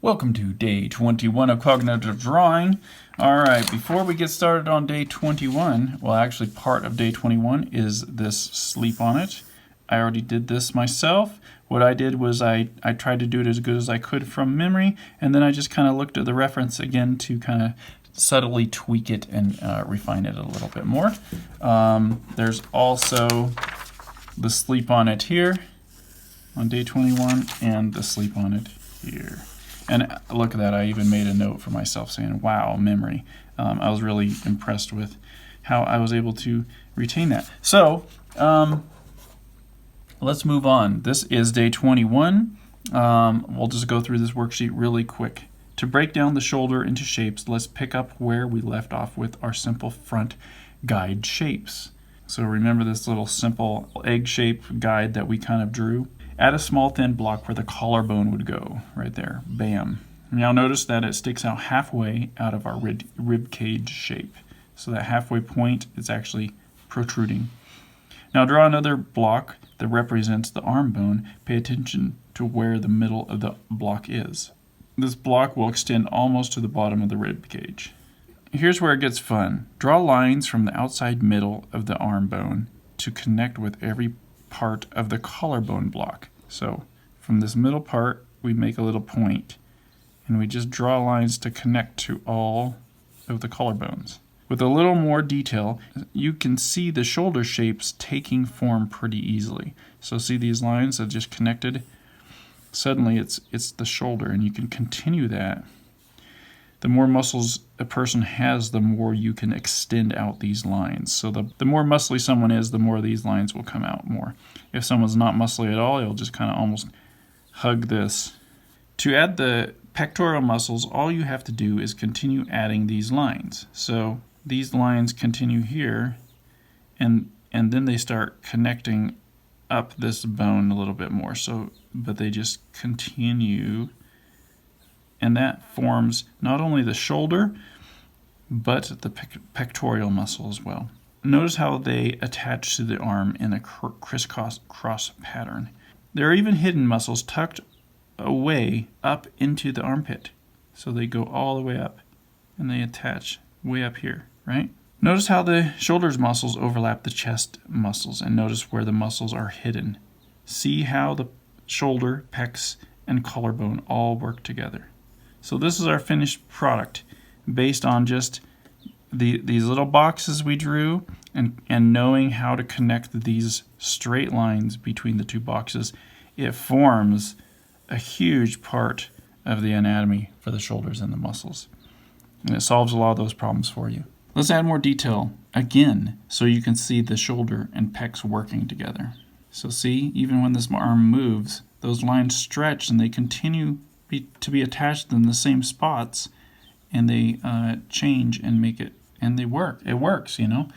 Welcome to day 21 of cognitive drawing. All right, before we get started on day 21, well, actually part of day 21 is this sleep on it. I already did this myself. What I did was I tried to do it as good as I could from memory, and then I just kind of looked at the reference again to kind of subtly tweak it and refine it a little bit more. There's also the sleep on it here on day 21 and the sleep on it here. And look at that, I even made a note for myself saying, wow, memory. I was really impressed with how I was able to retain that. So, let's move on. This is day 21. We'll just go through this worksheet really quick. To break down the shoulder into shapes, let's pick up where we left off with our simple front guide shapes. So remember this little simple egg shape guide that we kind of drew? Add a small thin block where the collarbone would go, right there, bam. Now notice that it sticks out halfway out of our rib cage shape. So that halfway point is actually protruding. Now draw another block that represents the arm bone. Pay attention to where the middle of the block is. This block will extend almost to the bottom of the rib cage. Here's where it gets fun. Draw lines from the outside middle of the arm bone to connect with every part of the collarbone block. So from this middle part, we make a little point, and we just draw lines to connect to all of the collarbones. With a little more detail, you can see the shoulder shapes taking form pretty easily. So see these lines that just connected? Suddenly it's the shoulder, and you can continue that. The more muscles a person has, the more you can extend out these lines. So the more muscly someone is, the more these lines will come out more. If someone's not muscly at all, you'll just kind of almost hug this. To add the pectoral muscles, all you have to do is continue adding these lines. So these lines continue here, and then they start connecting up this bone a little bit more. But they just continue. And that forms not only the shoulder, but the pectoral muscle as well. Notice how they attach to the arm in a crisscross pattern. There are even hidden muscles tucked away up into the armpit. So they go all the way up, and they attach way up here, right? Notice how the shoulders muscles overlap the chest muscles, and notice where the muscles are hidden. See how the shoulder, pecs, and collarbone all work together. So this is our finished product based on just these little boxes we drew and knowing how to connect these straight lines between the two boxes. It forms a huge part of the anatomy for the shoulders and the muscles. And it solves a lot of those problems for you. Let's add more detail again so you can see the shoulder and pecs working together. So see, even when this arm moves, those lines stretch and they continue to be attached in the same spots, and they change and make it, and they work. It works, you know.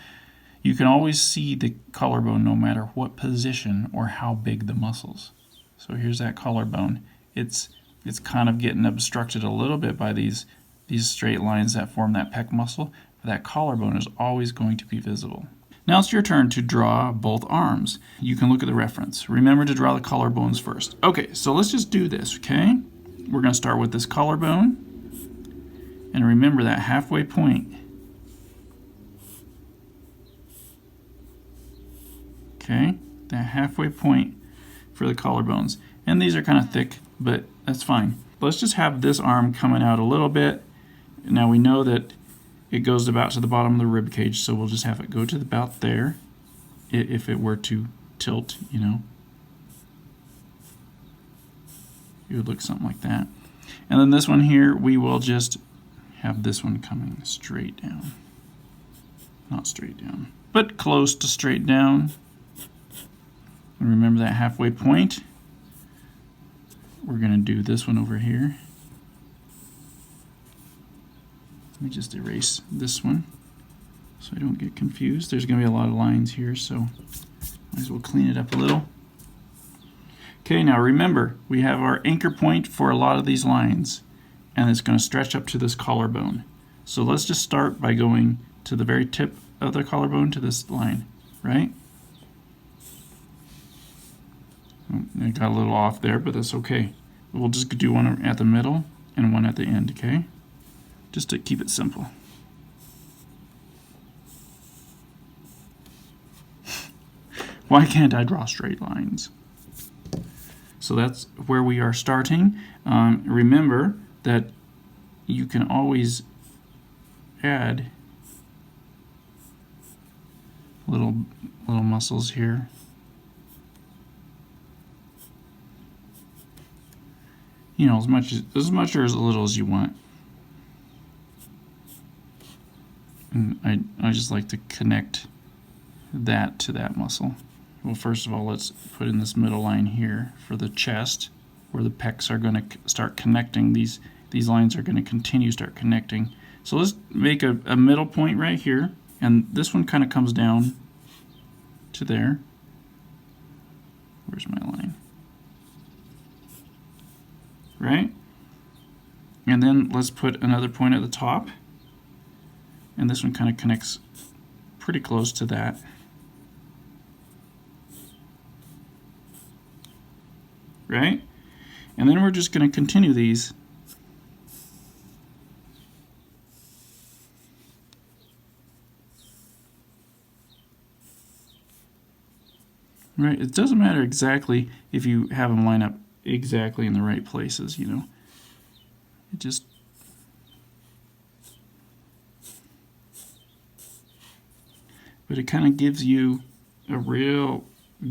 You can always see the collarbone no matter what position or how big the muscles. So here's that collarbone. It's kind of getting obstructed a little bit by these straight lines that form that pec muscle, but that collarbone is always going to be visible. Now it's your turn to draw both arms. You can look at the reference. Remember to draw the collarbones first. Okay, so let's just do this, okay? We're going to start with this collarbone, and remember that halfway point. Okay, that halfway point for the collarbones. And these are kind of thick, but that's fine. Let's just have this arm coming out a little bit. Now we know that it goes about to the bottom of the rib cage, so we'll just have it go to about there if it were to tilt, you know. It would look something like that. And then this one here, we will just have this one coming straight down. Not straight down, but close to straight down. And remember that halfway point. We're going to do this one over here. Let me just erase this one so I don't get confused. There's going to be a lot of lines here, so might as well clean it up a little. Okay, now remember, we have our anchor point for a lot of these lines, and it's going to stretch up to this collarbone. So let's just start by going to the very tip of the collarbone to this line, right? I got a little off there, but that's okay. We'll just do one at the middle, and one at the end, okay? Just to keep it simple. Why can't I draw straight lines? So that's where we are starting. Remember that you can always add little muscles here. You know, as much or as little as you want. And I just like to connect that to that muscle. Well, first of all, let's put in this middle line here for the chest, where the pecs are going to start connecting. These lines are going to start connecting. So let's make a middle point right here, and this one kind of comes down to there. Where's my line? Right? And then let's put another point at the top, and this one kind of connects pretty close to that. Right? And then we're just going to continue these. Right? It doesn't matter exactly if you have them line up exactly in the right places, you know. It just but it kind of gives you a real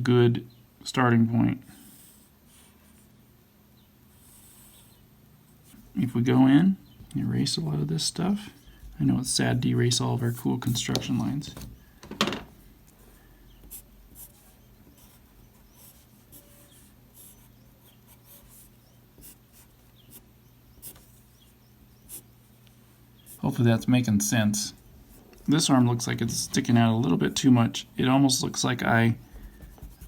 good starting point. If we go in, erase a lot of this stuff. I know it's sad to erase all of our cool construction lines. Hopefully that's making sense. This arm looks like it's sticking out a little bit too much. It almost looks like I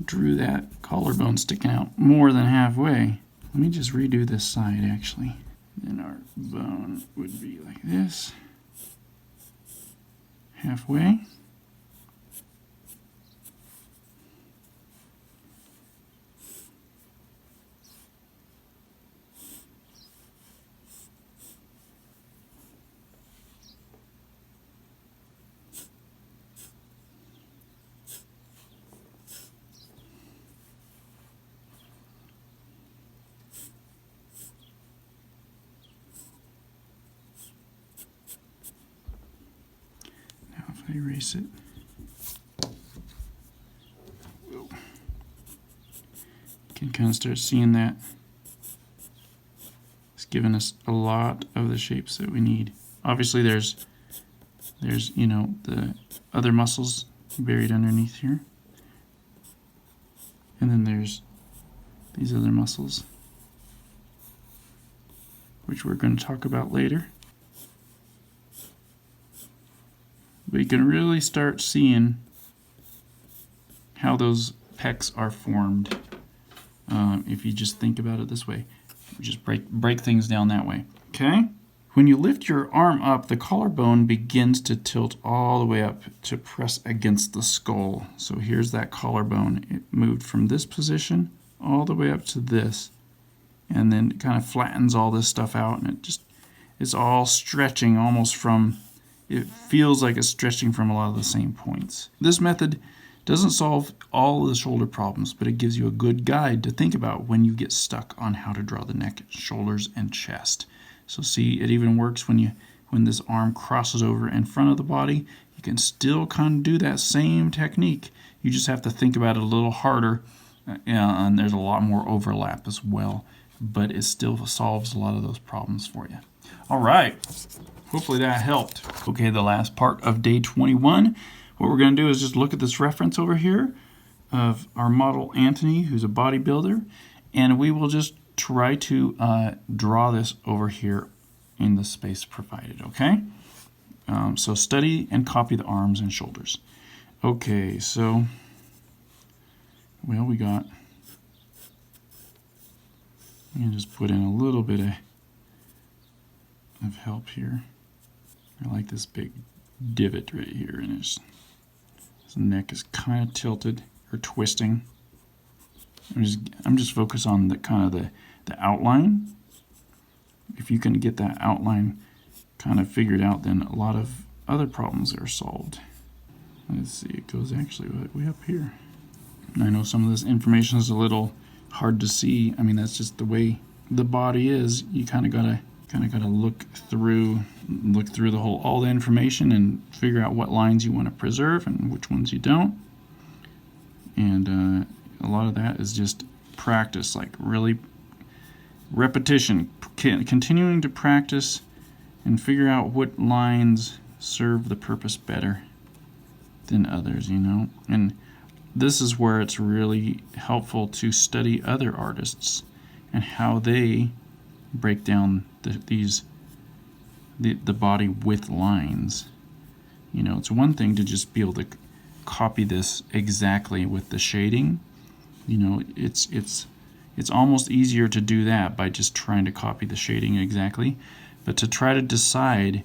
drew that collarbone sticking out more than halfway. Let me just redo this side actually. Then our bone would be like this, halfway. Erase it. You can kind of start seeing that. It's given us a lot of the shapes that we need. Obviously there's you know, the other muscles buried underneath here. And then there's these other muscles, which we're going to talk about later. But you can really start seeing how those pecs are formed if you just think about it this way. Just break things down that way. Okay? When you lift your arm up, the collarbone begins to tilt all the way up to press against the skull. So here's that collarbone. It moved from this position all the way up to this. And then it kind of flattens all this stuff out, and it's all stretching almost from... It feels like it's stretching from a lot of the same points. This method doesn't solve all of the shoulder problems, but it gives you a good guide to think about when you get stuck on how to draw the neck, shoulders, and chest. So see, it even works when this arm crosses over in front of the body. You can still kind of do that same technique. You just have to think about it a little harder, and there's a lot more overlap as well, but it still solves a lot of those problems for you. All right. Hopefully that helped. Okay, the last part of day 21. What we're going to do is just look at this reference over here of our model Anthony, who's a bodybuilder, and we will just try to draw this over here in the space provided, okay? So study and copy the arms and shoulders. Okay, so, well, we got, I'm going to just put in a little bit of help here. I like this big divot right here, and his neck is kind of tilted or twisting. I'm just focused on the kind of the outline, if you can get that outline kind of figured out, then a lot of other problems are solved. Let's see, it goes actually way up here. And I know some of this information is a little hard to see. I mean, that's just the way the body is. You kind of gotta look through all the information and figure out what lines you want to preserve and which ones you don't. And a lot of that is just practice, like really repetition, continuing to practice and figure out what lines serve the purpose better than others, you know. And this is where it's really helpful to study other artists and how they break down the body with lines. You know, it's one thing to just be able to copy this exactly with the shading. You know, it's almost easier to do that by just trying to copy the shading exactly, but to try to decide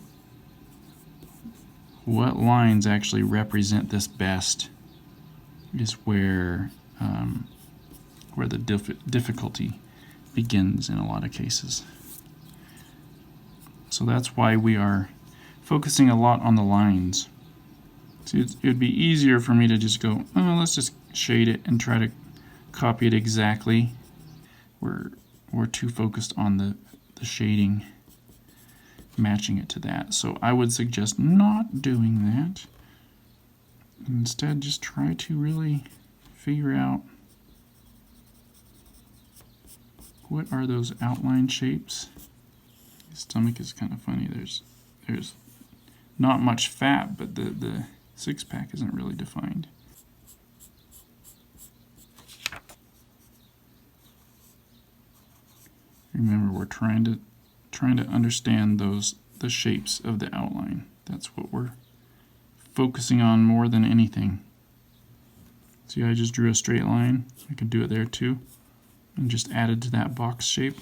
what lines actually represent this best is where the difficulty begins in a lot of cases. So that's why we are focusing a lot on the lines. So it would be easier for me to just go, oh, let's just shade it and try to copy it exactly. We're too focused on the shading, matching it to that. So I would suggest not doing that. Instead, just try to really figure out what are those outline shapes. His stomach is kind of funny. There's not much fat, but the six-pack isn't really defined. Remember, we're trying to understand the shapes of the outline. That's what we're focusing on more than anything. See, I just drew a straight line. I could do it there too, and just added to that box shape.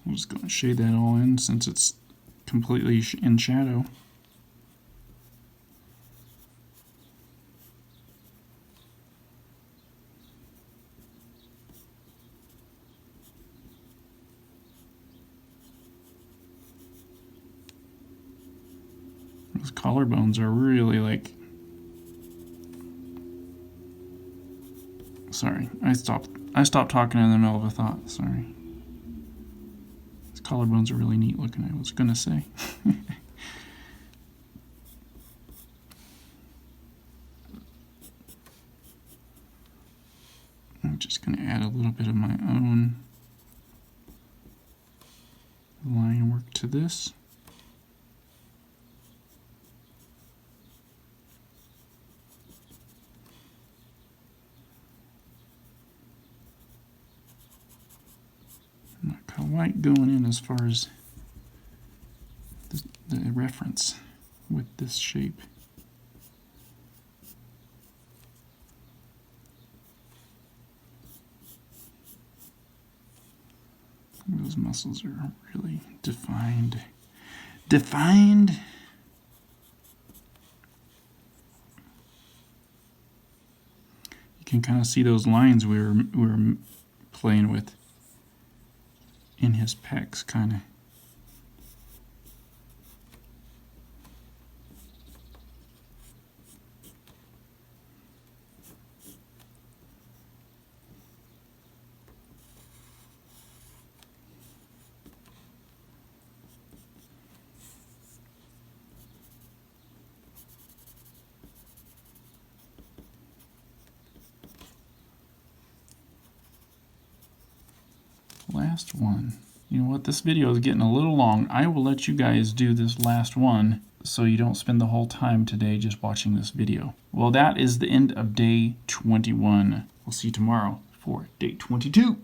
I'm just going to shade that all in since it's completely in shadow. Those collarbones are really like... Sorry, I stopped talking in the middle of a thought. Sorry. These collarbones are really neat looking, I was gonna say. I'm just gonna add a little bit of my own line work to this. Not quite going in as far as the reference with this shape. Those muscles are really defined. You can kind of see those lines we were playing with in his pecs, kind of. Last one. You know what, this video is getting a little long. I will let you guys do this last one so you don't spend the whole time today just watching this video. Well, that is the end of day 21. We'll see you tomorrow for day 22.